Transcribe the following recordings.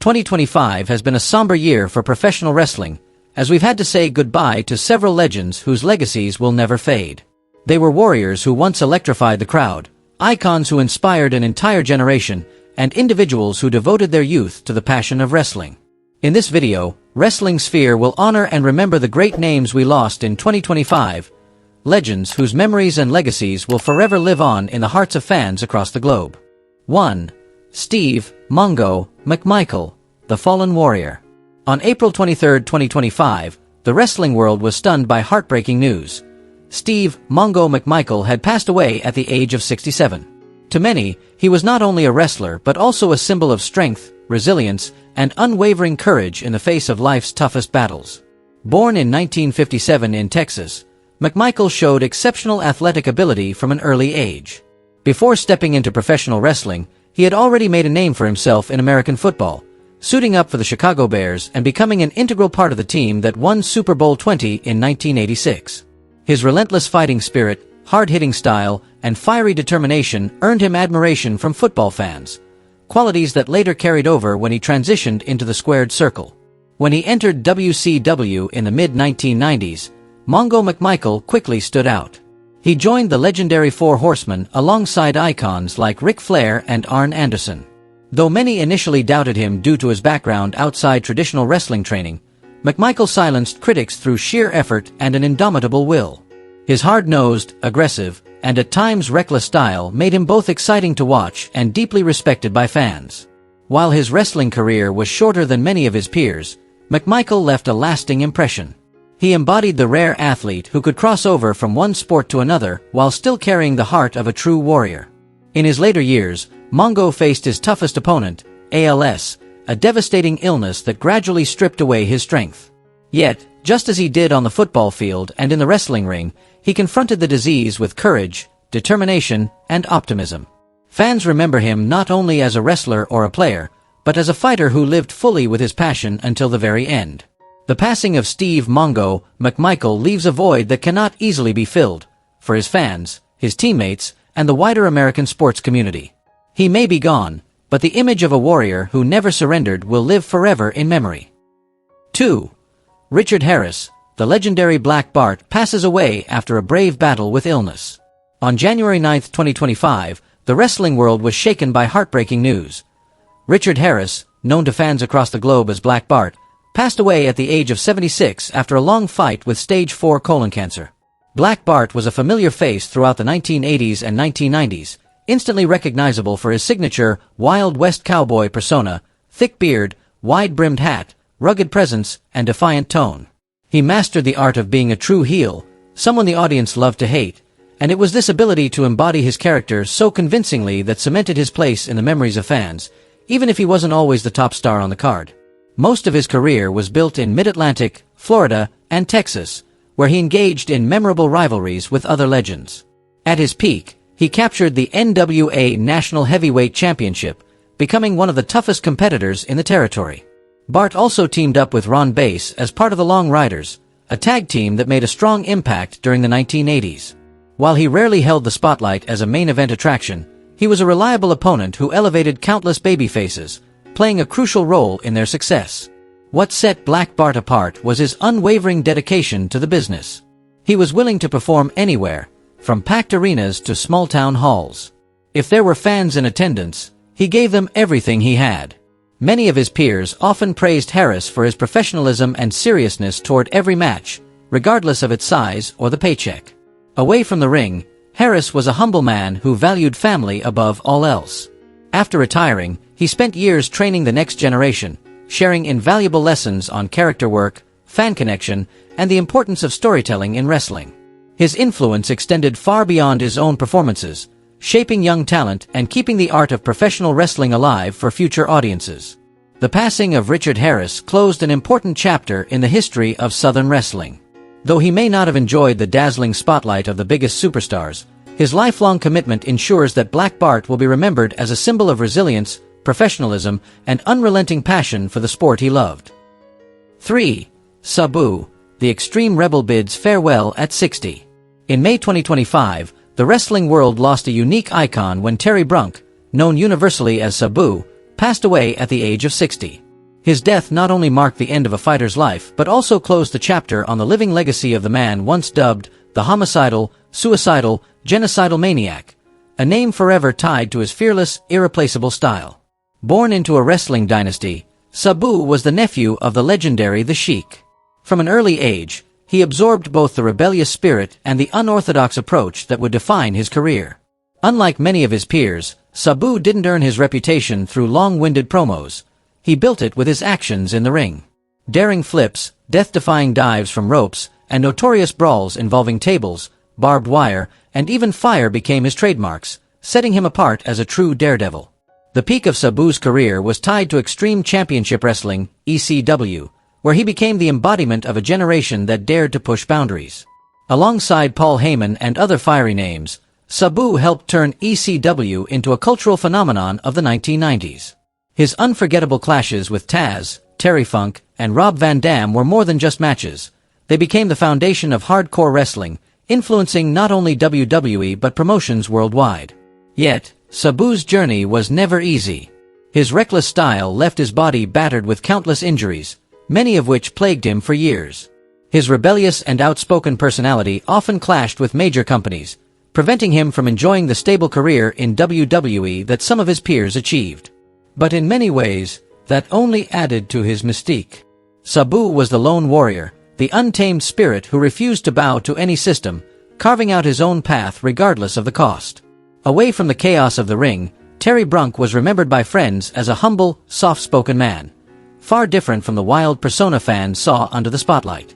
2025 has been a somber year for professional wrestling, as we've had to say goodbye to several legends whose legacies will never fade. They were warriors who once electrified the crowd, icons who inspired an entire generation, and individuals who devoted their youth to the passion of wrestling. In this video, Wrestling Sphere will honor and remember the great names we lost in 2025, legends whose memories and legacies will forever live on in the hearts of fans across the globe. 1. Steve Mongo McMichael, the Fallen Warrior. On April 23, 2025, the wrestling world was stunned by heartbreaking news. Steve Mongo McMichael had passed away at the age of 67. To many, he was not only a wrestler but also a symbol of strength, resilience, and unwavering courage in the face of life's toughest battles. Born in 1957 in Texas, McMichael showed exceptional athletic ability from an early age. Before stepping into professional wrestling, he had already made a name for himself in American football, suiting up for the Chicago Bears and becoming an integral part of the team that won Super Bowl 20 in 1986. His relentless fighting spirit, hard-hitting style, and fiery determination earned him admiration from football fans, qualities that later carried over when he transitioned into the squared circle. When he entered WCW in the mid-1990s, Mongo McMichael quickly stood out. He joined the legendary Four Horsemen alongside icons like Ric Flair and Arn Anderson. Though many initially doubted him due to his background outside traditional wrestling training, McMichael silenced critics through sheer effort and an indomitable will. His hard-nosed, aggressive, and at times reckless style made him both exciting to watch and deeply respected by fans. While his wrestling career was shorter than many of his peers, McMichael left a lasting impression. He embodied the rare athlete who could cross over from one sport to another while still carrying the heart of a true warrior. In his later years, Mongo faced his toughest opponent, ALS, a devastating illness that gradually stripped away his strength. Yet, just as he did on the football field and in the wrestling ring, he confronted the disease with courage, determination, and optimism. Fans remember him not only as a wrestler or a player, but as a fighter who lived fully with his passion until the very end. The passing of Steve Mongo McMichael leaves a void that cannot easily be filled, for his fans, his teammates, and the wider American sports community. He may be gone, but the image of a warrior who never surrendered will live forever in memory. 2. Richard Harris, the legendary Black Bart, passes away after a brave battle with illness. On January 9, 2025, the wrestling world was shaken by heartbreaking news. Richard Harris, known to fans across the globe as Black Bart, passed away at the age of 76 after a long fight with stage 4 colon cancer. Black Bart was a familiar face throughout the 1980s and 1990s, instantly recognizable for his signature Wild West cowboy persona, thick beard, wide-brimmed hat, rugged presence, and defiant tone. He mastered the art of being a true heel, someone the audience loved to hate, and it was this ability to embody his character so convincingly that cemented his place in the memories of fans, even if he wasn't always the top star on the card. Most of his career was built in Mid-Atlantic, Florida, and Texas, where he engaged in memorable rivalries with other legends. At his peak, he captured the NWA National Heavyweight Championship, becoming one of the toughest competitors in the territory. Bart also teamed up with Ron Bass as part of the Long Riders, a tag team that made a strong impact during the 1980s. While he rarely held the spotlight as a main event attraction, he was a reliable opponent who elevated countless babyfaces, playing a crucial role in their success. What set Black Bart apart was his unwavering dedication to the business. He was willing to perform anywhere, from packed arenas to small town halls. If there were fans in attendance, he gave them everything he had. Many of his peers often praised Harris for his professionalism and seriousness toward every match, regardless of its size or the paycheck. Away from the ring, Harris was a humble man who valued family above all else. After retiring, he spent years training the next generation, sharing invaluable lessons on character work, fan connection, and the importance of storytelling in wrestling. His influence extended far beyond his own performances, shaping young talent and keeping the art of professional wrestling alive for future audiences. The passing of Richard Harris closed an important chapter in the history of Southern wrestling. Though he may not have enjoyed the dazzling spotlight of the biggest superstars, his lifelong commitment ensures that Black Bart will be remembered as a symbol of resilience, professionalism, and unrelenting passion for the sport he loved. 3. Sabu, the Extreme Rebel bids farewell at 60. In May 2025, the wrestling world lost a unique icon when Terry Brunk, known universally as Sabu, passed away at the age of 60. His death not only marked the end of a fighter's life but also closed the chapter on the living legacy of the man once dubbed the homicidal, suicidal, genocidal maniac, a name forever tied to his fearless, irreplaceable style. Born into a wrestling dynasty, Sabu was the nephew of the legendary The Sheik. From an early age, he absorbed both the rebellious spirit and the unorthodox approach that would define his career. Unlike many of his peers, Sabu didn't earn his reputation through long-winded promos. He built it with his actions in the ring. Daring flips, death-defying dives from ropes, and notorious brawls involving tables, barbed wire, and even fire became his trademarks, setting him apart as a true daredevil. The peak of Sabu's career was tied to Extreme Championship Wrestling, ECW, where he became the embodiment of a generation that dared to push boundaries. Alongside Paul Heyman and other fiery names, Sabu helped turn ECW into a cultural phenomenon of the 1990s. His unforgettable clashes with Taz, Terry Funk, and Rob Van Dam were more than just matches. They became the foundation of hardcore wrestling, influencing not only WWE but promotions worldwide. Yet, Sabu's journey was never easy. His reckless style left his body battered with countless injuries, many of which plagued him for years. His rebellious and outspoken personality often clashed with major companies, preventing him from enjoying the stable career in WWE that some of his peers achieved. But in many ways, that only added to his mystique. Sabu was the lone warrior, the untamed spirit who refused to bow to any system, carving out his own path regardless of the cost. Away from the chaos of the ring, Terry Brunk was remembered by friends as a humble, soft-spoken man, far different from the wild persona fans saw under the spotlight.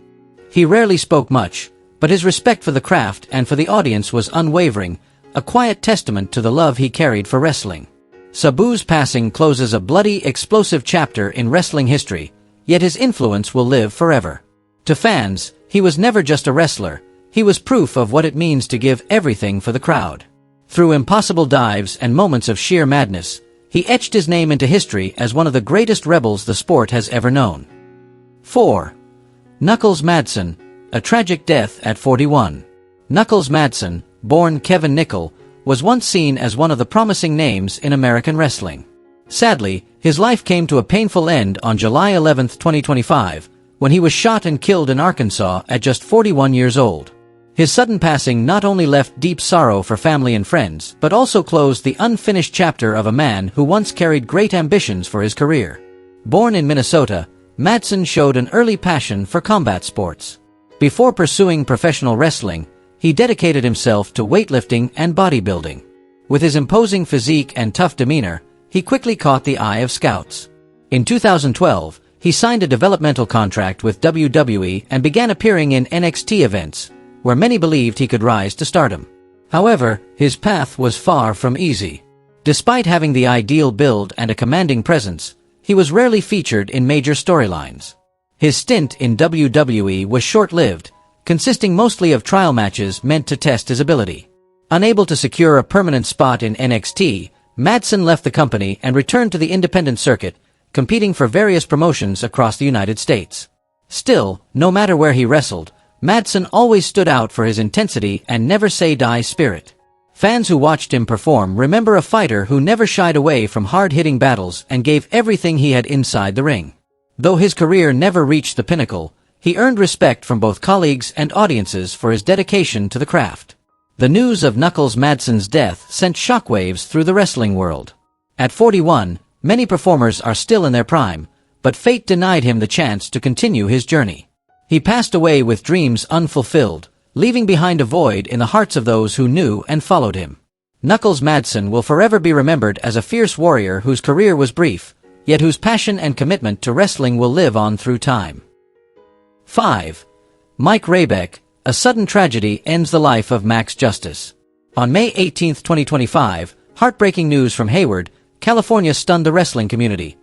He rarely spoke much, but his respect for the craft and for the audience was unwavering, a quiet testament to the love he carried for wrestling. Sabu's passing closes a bloody, explosive chapter in wrestling history, yet his influence will live forever. To fans, he was never just a wrestler, he was proof of what it means to give everything for the crowd. Through impossible dives and moments of sheer madness, he etched his name into history as one of the greatest rebels the sport has ever known. 4. Knuckles Madsen, a tragic death at 41. Knuckles Madsen, born Kevin Nickel, was once seen as one of the promising names in American wrestling. Sadly, his life came to a painful end on July 11, 2025, when he was shot and killed in Arkansas at just 41 years old. His sudden passing not only left deep sorrow for family and friends, but also closed the unfinished chapter of a man who once carried great ambitions for his career. Born in Minnesota, Madsen showed an early passion for combat sports. Before pursuing professional wrestling, he dedicated himself to weightlifting and bodybuilding. With his imposing physique and tough demeanor, he quickly caught the eye of scouts. In 2012, he signed a developmental contract with WWE and began appearing in NXT events, where many believed he could rise to stardom. However, his path was far from easy. Despite having the ideal build and a commanding presence, he was rarely featured in major storylines. His stint in WWE was short-lived, consisting mostly of trial matches meant to test his ability. Unable to secure a permanent spot in NXT, Madsen left the company and returned to the independent circuit, competing for various promotions across the United States. Still, no matter where he wrestled, Madsen always stood out for his intensity and never-say-die spirit. Fans who watched him perform remember a fighter who never shied away from hard-hitting battles and gave everything he had inside the ring. Though his career never reached the pinnacle, he earned respect from both colleagues and audiences for his dedication to the craft. The news of Knuckles Madsen's death sent shockwaves through the wrestling world. At 41, many performers are still in their prime, but fate denied him the chance to continue his journey. He passed away with dreams unfulfilled, leaving behind a void in the hearts of those who knew and followed him. Knuckles Madsen will forever be remembered as a fierce warrior whose career was brief, yet whose passion and commitment to wrestling will live on through time. 5. Mike Raybeck, a sudden tragedy ends the life of Max Justice. On May 18, 2025, heartbreaking news from Hayward, California stunned the wrestling community.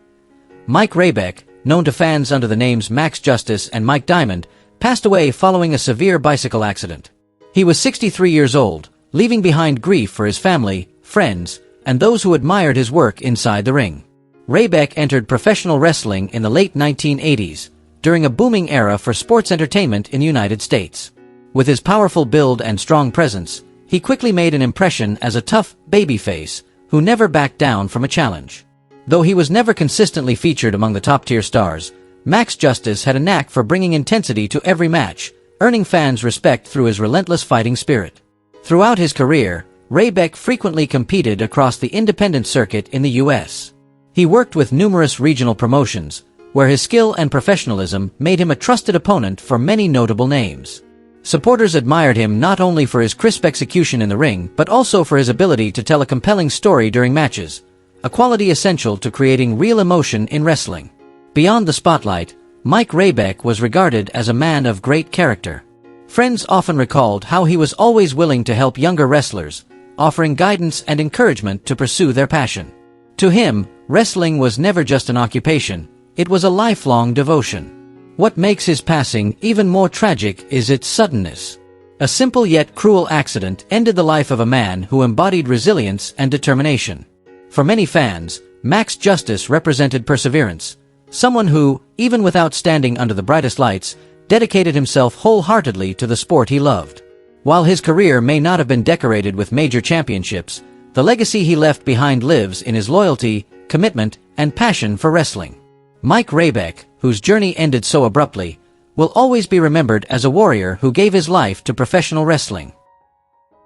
Mike Raybeck, known to fans under the names Max Justice and Mike Diamond, passed away following a severe bicycle accident. He was 63 years old, leaving behind grief for his family, friends, and those who admired his work inside the ring. Raybeck entered professional wrestling in the late 1980s, during a booming era for sports entertainment in the United States. With his powerful build and strong presence, he quickly made an impression as a tough babyface who never backed down from a challenge. Though he was never consistently featured among the top-tier stars, Max Justice had a knack for bringing intensity to every match, earning fans respect through his relentless fighting spirit. Throughout his career, Ryback frequently competed across the independent circuit in the U.S. He worked with numerous regional promotions, where his skill and professionalism made him a trusted opponent for many notable names. Supporters admired him not only for his crisp execution in the ring but also for his ability to tell a compelling story during matches, a quality essential to creating real emotion in wrestling. Beyond the spotlight, Mike Ryback was regarded as a man of great character. Friends often recalled how he was always willing to help younger wrestlers, offering guidance and encouragement to pursue their passion. To him, wrestling was never just an occupation, it was a lifelong devotion. What makes his passing even more tragic is its suddenness. A simple yet cruel accident ended the life of a man who embodied resilience and determination. For many fans, Max Justice represented perseverance, someone who, even without standing under the brightest lights, dedicated himself wholeheartedly to the sport he loved. While his career may not have been decorated with major championships, the legacy he left behind lives in his loyalty, commitment, and passion for wrestling. Mike Ryback, whose journey ended so abruptly, will always be remembered as a warrior who gave his life to professional wrestling.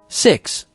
6.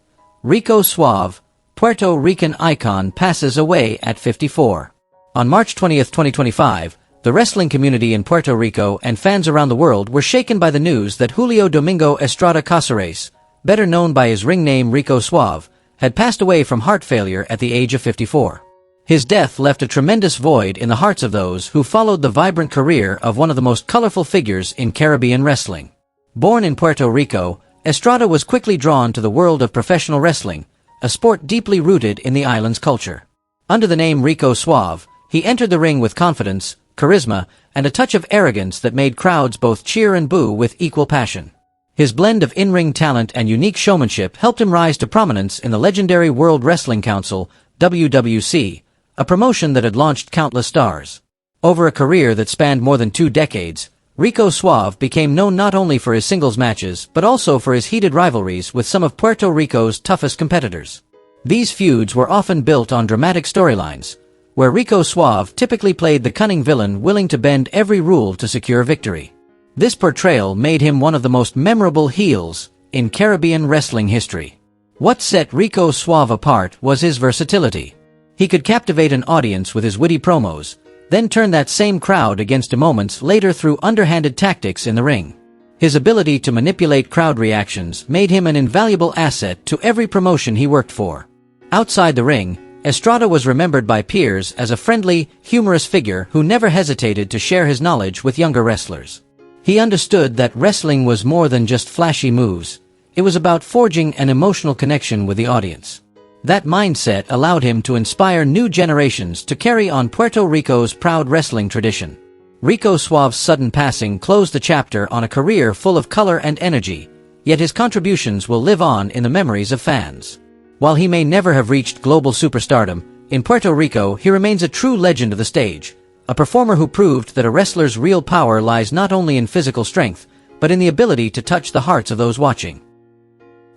Rico Suave, Puerto Rican icon, passes away at 54. On March 20, 2025, the wrestling community in Puerto Rico and fans around the world were shaken by the news that Julio Domingo Estrada Casares, better known by his ring name Rico Suave, had passed away from heart failure at the age of 54. His death left a tremendous void in the hearts of those who followed the vibrant career of one of the most colorful figures in Caribbean wrestling. Born in Puerto Rico, Estrada was quickly drawn to the world of professional wrestling, a sport deeply rooted in the island's culture. Under the name Rico Suave, he entered the ring with confidence, charisma, and a touch of arrogance that made crowds both cheer and boo with equal passion. His blend of in-ring talent and unique showmanship helped him rise to prominence in the legendary World Wrestling Council, WWC, a promotion that had launched countless stars. Over a career that spanned more than 2 decades, Rico Suave became known not only for his singles matches but also for his heated rivalries with some of Puerto Rico's toughest competitors. These feuds were often built on dramatic storylines, where Rico Suave typically played the cunning villain willing to bend every rule to secure victory. This portrayal made him one of the most memorable heels in Caribbean wrestling history. What set Rico Suave apart was his versatility. He could captivate an audience with his witty promos, then turn that same crowd against him moments later through underhanded tactics in the ring. His ability to manipulate crowd reactions made him an invaluable asset to every promotion he worked for. Outside the ring, Estrada was remembered by peers as a friendly, humorous figure who never hesitated to share his knowledge with younger wrestlers. He understood that wrestling was more than just flashy moves. It was about forging an emotional connection with the audience. That mindset allowed him to inspire new generations to carry on Puerto Rico's proud wrestling tradition. Rico Suave's sudden passing closed the chapter on a career full of color and energy, yet his contributions will live on in the memories of fans. While he may never have reached global superstardom, in Puerto Rico he remains a true legend of the stage, a performer who proved that a wrestler's real power lies not only in physical strength, but in the ability to touch the hearts of those watching.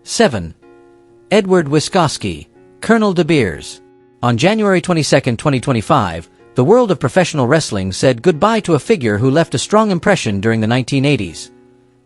7. Edward Wiskoski, Colonel De Beers. On January 22, 2025, the world of professional wrestling said goodbye to a figure who left a strong impression during the 1980s.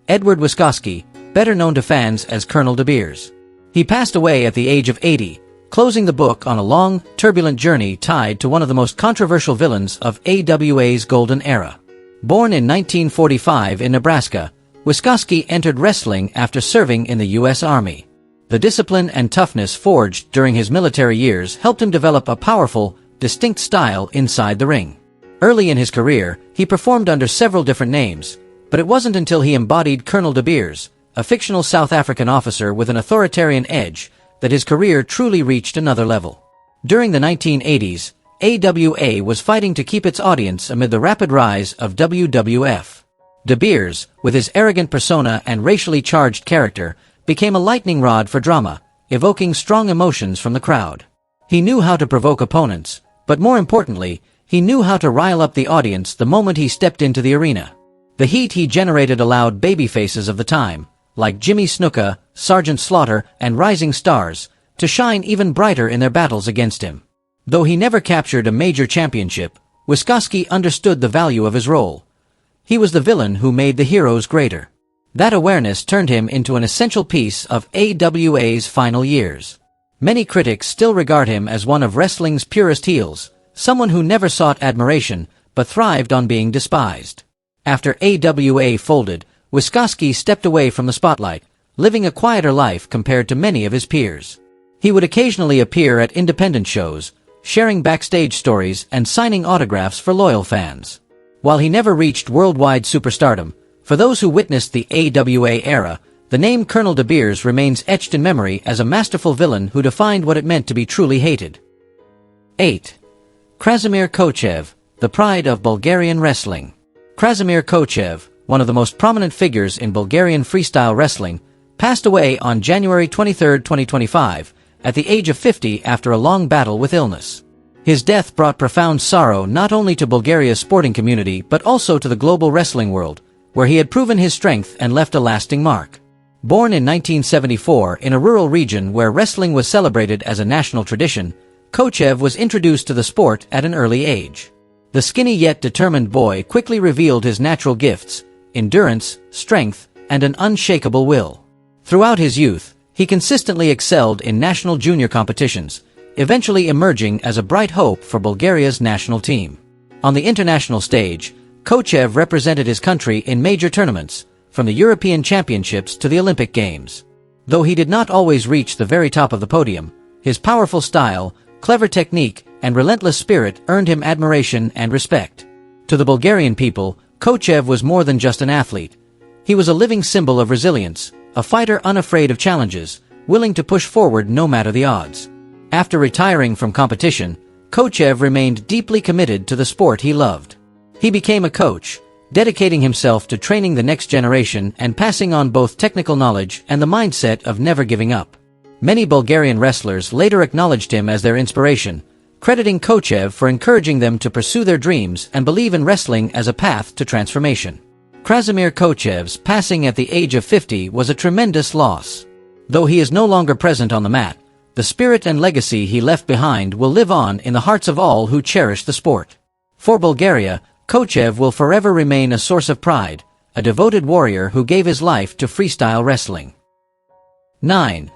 Edward Wiskoski, better known to fans as Colonel De Beers. He passed away at the age of 80, closing the book on a long, turbulent journey tied to one of the most controversial villains of AWA's golden era. Born in 1945 in Nebraska, Wiskoski entered wrestling after serving in the U.S. Army. The discipline and toughness forged during his military years helped him develop a powerful, distinct style inside the ring. Early in his career, he performed under several different names, but it wasn't until he embodied Colonel De Beers, a fictional South African officer with an authoritarian edge, that his career truly reached another level. During the 1980s, AWA was fighting to keep its audience amid the rapid rise of WWF. De Beers, with his arrogant persona and racially charged character, became a lightning rod for drama, evoking strong emotions from the crowd. He knew how to provoke opponents, but more importantly, he knew how to rile up the audience the moment he stepped into the arena. The heat he generated allowed babyfaces of the time, like Jimmy Snuka, Sergeant Slaughter, and Rising Stars, to shine even brighter in their battles against him. Though he never captured a major championship, Wisniewski understood the value of his role. He was the villain who made the heroes greater. That awareness turned him into an essential piece of AWA's final years. Many critics still regard him as one of wrestling's purest heels, someone who never sought admiration, but thrived on being despised. After AWA folded, Wisniewski stepped away from the spotlight, living a quieter life compared to many of his peers. He would occasionally appear at independent shows, sharing backstage stories and signing autographs for loyal fans. While he never reached worldwide superstardom, for those who witnessed the AWA era, the name Colonel De Beers remains etched in memory as a masterful villain who defined what it meant to be truly hated. 8. Krasimir Kochev, the pride of Bulgarian wrestling. Krasimir Kochev, one of the most prominent figures in Bulgarian freestyle wrestling, passed away on January 23, 2025, at the age of 50 after a long battle with illness. His death brought profound sorrow not only to Bulgaria's sporting community but also to the global wrestling world, where he had proven his strength and left a lasting mark. Born in 1974 in a rural region where wrestling was celebrated as a national tradition, Kochev was introduced to the sport at an early age. The skinny yet determined boy quickly revealed his natural gifts, endurance, strength, and an unshakable will. Throughout his youth, he consistently excelled in national junior competitions, eventually emerging as a bright hope for Bulgaria's national team. On the international stage, Kochev represented his country in major tournaments, from the European Championships to the Olympic Games. Though he did not always reach the very top of the podium, his powerful style, clever technique, and relentless spirit earned him admiration and respect. To the Bulgarian people, Kochev was more than just an athlete. He was a living symbol of resilience, a fighter unafraid of challenges, willing to push forward no matter the odds. After retiring from competition, Kochev remained deeply committed to the sport he loved. He became a coach, dedicating himself to training the next generation and passing on both technical knowledge and the mindset of never giving up. Many Bulgarian wrestlers later acknowledged him as their inspiration, crediting Kochev for encouraging them to pursue their dreams and believe in wrestling as a path to transformation. Krasimir Kochev's passing at the age of 50 was a tremendous loss. Though he is no longer present on the mat, the spirit and legacy he left behind will live on in the hearts of all who cherish the sport. For Bulgaria, Kochev will forever remain a source of pride, a devoted warrior who gave his life to freestyle wrestling. 9.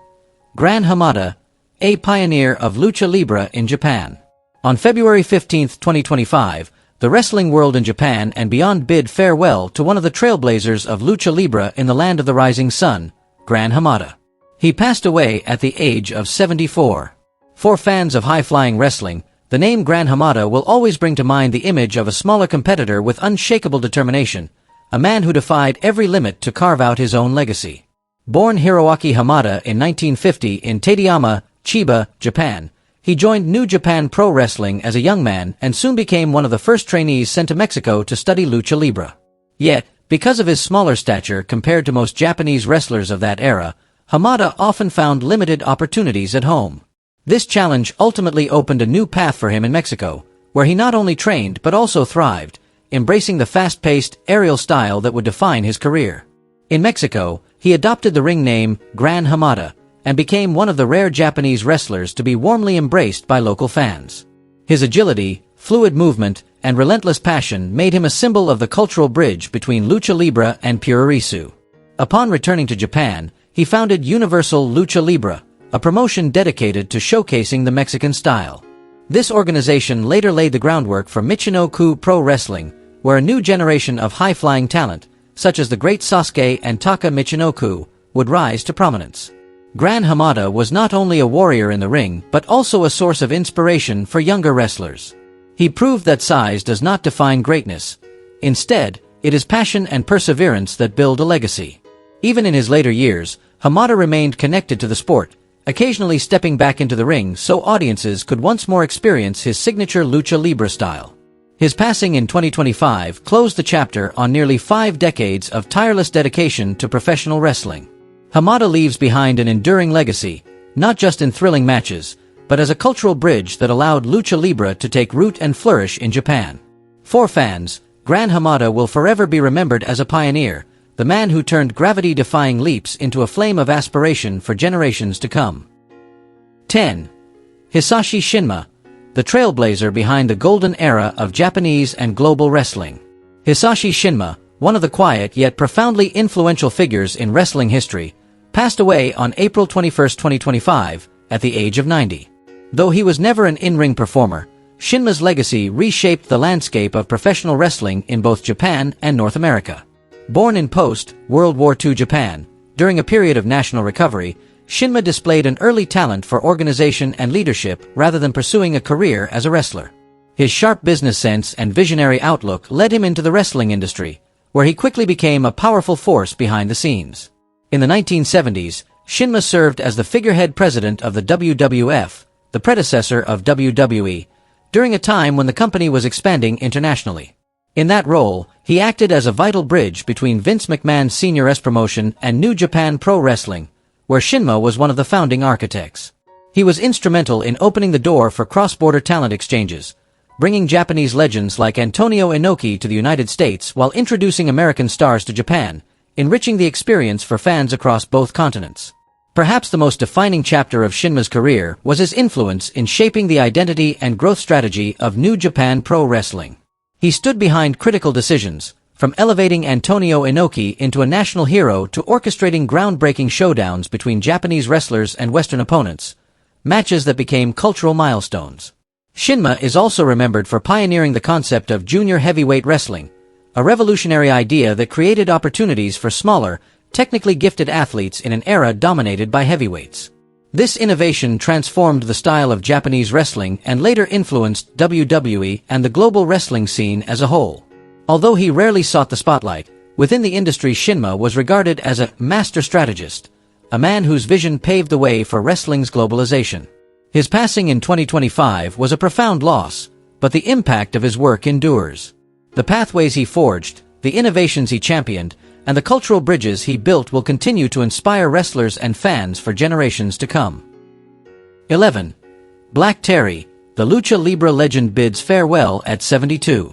Gran Hamada, a pioneer of lucha libre in Japan. On February 15, 2025, the wrestling world in Japan and beyond bid farewell to one of the trailblazers of lucha libre in the land of the rising sun, Gran Hamada. He passed away at the age of 74. For fans of high-flying wrestling, the name Gran Hamada will always bring to mind the image of a smaller competitor with unshakable determination, a man who defied every limit to carve out his own legacy. Born Hiroaki Hamada in 1950 in Tateyama, Chiba, Japan, he joined New Japan Pro Wrestling as a young man and soon became one of the first trainees sent to Mexico to study lucha libre. Yet, because of his smaller stature compared to most Japanese wrestlers of that era, Hamada often found limited opportunities at home. This challenge ultimately opened a new path for him in Mexico, where he not only trained but also thrived, embracing the fast-paced, aerial style that would define his career. In Mexico, he adopted the ring name Gran Hamada and became one of the rare Japanese wrestlers to be warmly embraced by local fans. His agility, fluid movement, and relentless passion made him a symbol of the cultural bridge between lucha libre and puroresu. Upon returning to Japan, he founded Universal Lucha Libre, a promotion dedicated to showcasing the Mexican style. This organization later laid the groundwork for Michinoku Pro Wrestling, where a new generation of high-flying talent, such as the great Sasuke and Taka Michinoku, would rise to prominence. Gran Hamada was not only a warrior in the ring but also a source of inspiration for younger wrestlers. He proved that size does not define greatness. Instead, it is passion and perseverance that build a legacy. Even in his later years, Hamada remained connected to the sport, occasionally stepping back into the ring so audiences could once more experience his signature lucha libre style. His passing in 2025 closed the chapter on nearly 5 decades of tireless dedication to professional wrestling. Hamada leaves behind an enduring legacy, not just in thrilling matches, but as a cultural bridge that allowed lucha libre to take root and flourish in Japan. For fans, Gran Hamada will forever be remembered as a pioneer, the man who turned gravity-defying leaps into a flame of aspiration for generations to come. 10. Hisashi Shinma, the trailblazer behind the golden era of Japanese and global wrestling. Hisashi Shinma, one of the quiet yet profoundly influential figures in wrestling history, passed away on April 21, 2025, at the age of 90. Though he was never an in-ring performer, Shinma's legacy reshaped the landscape of professional wrestling in both Japan and North America. Born in post-World War II Japan, during a period of national recovery, Shinma displayed an early talent for organization and leadership rather than pursuing a career as a wrestler. His sharp business sense and visionary outlook led him into the wrestling industry, where he quickly became a powerful force behind the scenes. In the 1970s, Shinma served as the figurehead president of the WWF, the predecessor of WWE, during a time when the company was expanding internationally. In that role, he acted as a vital bridge between Vince McMahon's Senior promotion and New Japan Pro Wrestling, where Shinma was one of the founding architects. He was instrumental in opening the door for cross-border talent exchanges, bringing Japanese legends like Antonio Inoki to the United States while introducing American stars to Japan, enriching the experience for fans across both continents. Perhaps the most defining chapter of Shinma's career was his influence in shaping the identity and growth strategy of New Japan Pro Wrestling. He stood behind critical decisions, from elevating Antonio Inoki into a national hero to orchestrating groundbreaking showdowns between Japanese wrestlers and Western opponents, matches that became cultural milestones. Shinma is also remembered for pioneering the concept of junior heavyweight wrestling, a revolutionary idea that created opportunities for smaller, technically gifted athletes in an era dominated by heavyweights. This innovation transformed the style of Japanese wrestling and later influenced WWE and the global wrestling scene as a whole. Although he rarely sought the spotlight, within the industry Shinma was regarded as a master strategist, a man whose vision paved the way for wrestling's globalization. His passing in 2025 was a profound loss, but the impact of his work endures. The pathways he forged, the innovations he championed, and the cultural bridges he built will continue to inspire wrestlers and fans for generations to come. 11. Black Terry, the Lucha Libre legend bids farewell at 72.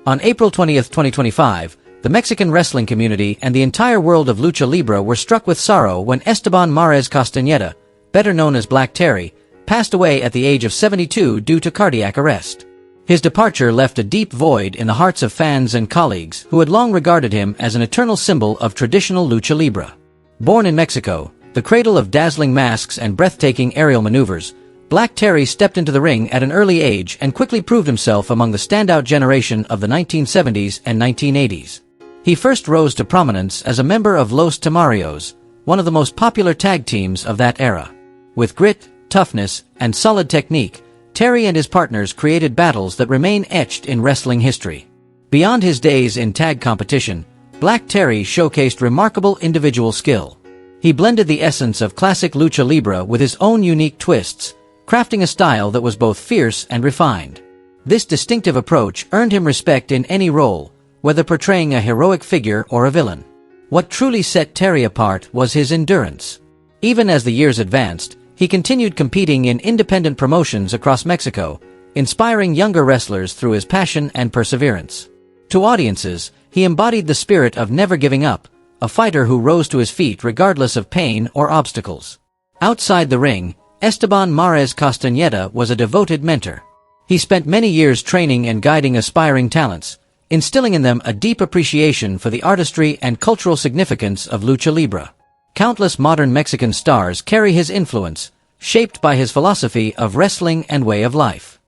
On April 20, 2025, the Mexican wrestling community and the entire world of Lucha Libre were struck with sorrow when Esteban Mares Castañeda, better known as Black Terry, passed away at the age of 72 due to cardiac arrest. His departure left a deep void in the hearts of fans and colleagues who had long regarded him as an eternal symbol of traditional Lucha Libre. Born in Mexico, the cradle of dazzling masks and breathtaking aerial maneuvers, Black Terry stepped into the ring at an early age and quickly proved himself among the standout generation of the 1970s and 1980s. He first rose to prominence as a member of Los Temarios, one of the most popular tag teams of that era. With grit, toughness, and solid technique, Terry and his partners created battles that remain etched in wrestling history. Beyond his days in tag competition, Black Terry showcased remarkable individual skill. He blended the essence of classic Lucha Libre with his own unique twists, crafting a style that was both fierce and refined. This distinctive approach earned him respect in any role, whether portraying a heroic figure or a villain. What truly set Terry apart was his endurance. Even as the years advanced, he continued competing in independent promotions across Mexico, inspiring younger wrestlers through his passion and perseverance. To audiences, he embodied the spirit of never giving up, a fighter who rose to his feet regardless of pain or obstacles. Outside the ring, Esteban Mares Castañeda was a devoted mentor. He spent many years training and guiding aspiring talents, instilling in them a deep appreciation for the artistry and cultural significance of Lucha Libre. Countless modern Mexican stars carry his influence, shaped by his philosophy of wrestling and way of life.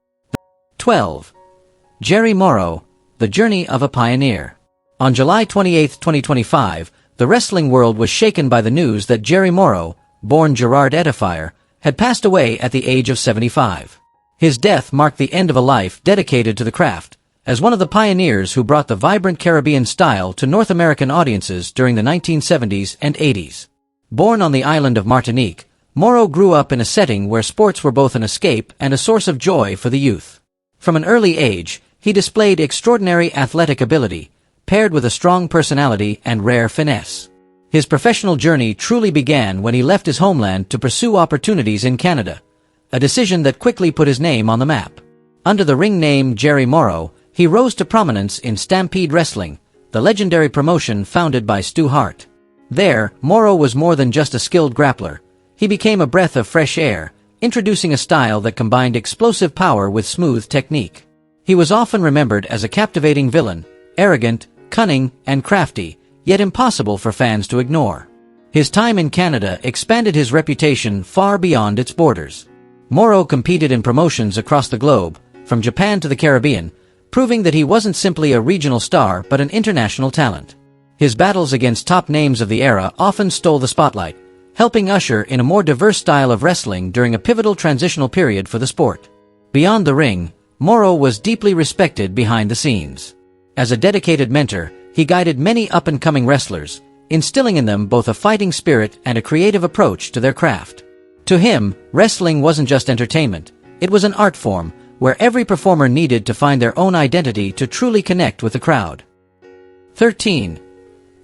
12. Jerry Morrow, the journey of a pioneer. On July 28, 2025, the wrestling world was shaken by the news that Jerry Morrow, born Gerard Edifier, had passed away at the age of 75. His death marked the end of a life dedicated to the craft, as one of the pioneers who brought the vibrant Caribbean style to North American audiences during the 1970s and 80s. Born on the island of Martinique, Morrow grew up in a setting where sports were both an escape and a source of joy for the youth. From an early age, he displayed extraordinary athletic ability, paired with a strong personality and rare finesse. His professional journey truly began when he left his homeland to pursue opportunities in Canada, a decision that quickly put his name on the map. Under the ring name Jerry Morrow, he rose to prominence in Stampede Wrestling, the legendary promotion founded by Stu Hart. There, Morrow was more than just a skilled grappler. He became a breath of fresh air, introducing a style that combined explosive power with smooth technique. He was often remembered as a captivating villain, arrogant, cunning, and crafty, yet impossible for fans to ignore. His time in Canada expanded his reputation far beyond its borders. Morrow competed in promotions across the globe, from Japan to the Caribbean, proving that he wasn't simply a regional star but an international talent. His battles against top names of the era often stole the spotlight, helping usher in a more diverse style of wrestling during a pivotal transitional period for the sport. Beyond the ring, Morrow was deeply respected behind the scenes. As a dedicated mentor, he guided many up-and-coming wrestlers, instilling in them both a fighting spirit and a creative approach to their craft. To him, wrestling wasn't just entertainment, it was an art form, where every performer needed to find their own identity to truly connect with the crowd. 13.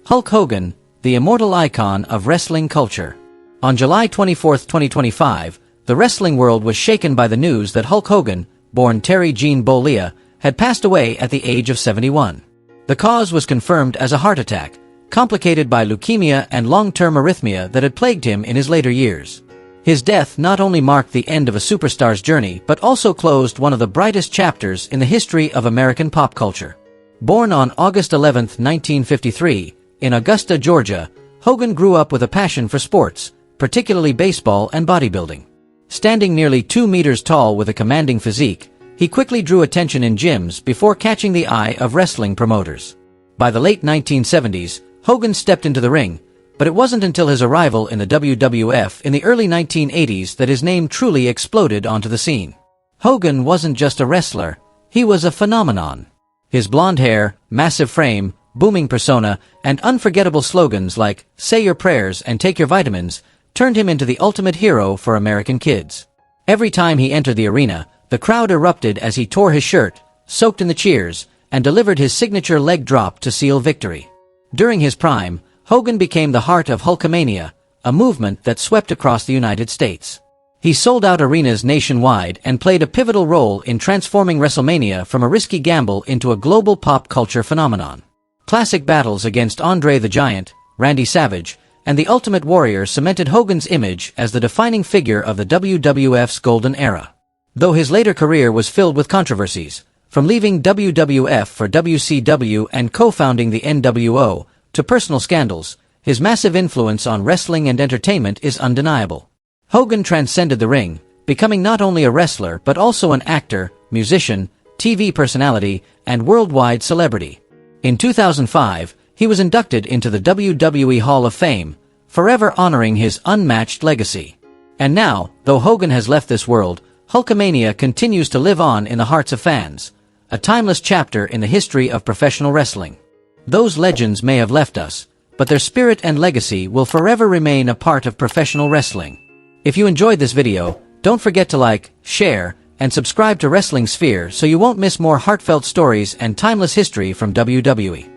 Hulk Hogan, the immortal icon of wrestling culture. On July 24, 2025, the wrestling world was shaken by the news that Hulk Hogan, born Terry Gene Bollea, had passed away at the age of 71. The cause was confirmed as a heart attack, complicated by leukemia and long-term arrhythmia that had plagued him in his later years. His death not only marked the end of a superstar's journey but also closed one of the brightest chapters in the history of American pop culture. Born on August 11, 1953, in Augusta, Georgia, Hogan grew up with a passion for sports, particularly baseball and bodybuilding. Standing nearly 2 meters tall with a commanding physique, he quickly drew attention in gyms before catching the eye of wrestling promoters. By the late 1970s, Hogan stepped into the ring, but it wasn't until his arrival in the WWF in the early 1980s that his name truly exploded onto the scene. Hogan wasn't just a wrestler, he was a phenomenon. His blonde hair, massive frame, booming persona, and unforgettable slogans like "Say your prayers and take your vitamins" turned him into the ultimate hero for American kids. Every time he entered the arena, the crowd erupted as he tore his shirt, soaked in the cheers, and delivered his signature leg drop to seal victory. During his prime, Hogan became the heart of Hulkamania, a movement that swept across the United States. He sold out arenas nationwide and played a pivotal role in transforming WrestleMania from a risky gamble into a global pop culture phenomenon. Classic battles against Andre the Giant, Randy Savage, and the Ultimate Warrior cemented Hogan's image as the defining figure of the WWF's golden era. Though his later career was filled with controversies, from leaving WWF for WCW and co-founding the NWO, to personal scandals, his massive influence on wrestling and entertainment is undeniable. Hogan transcended the ring, becoming not only a wrestler but also an actor, musician, TV personality, and worldwide celebrity. In 2005, he was inducted into the WWE Hall of Fame, forever honoring his unmatched legacy. And now, though Hogan has left this world, Hulkamania continues to live on in the hearts of fans, a timeless chapter in the history of professional wrestling. Those legends may have left us, but their spirit and legacy will forever remain a part of professional wrestling. If you enjoyed this video, don't forget to like, share, and subscribe to Wrestling Sphere so you won't miss more heartfelt stories and timeless history from WWE.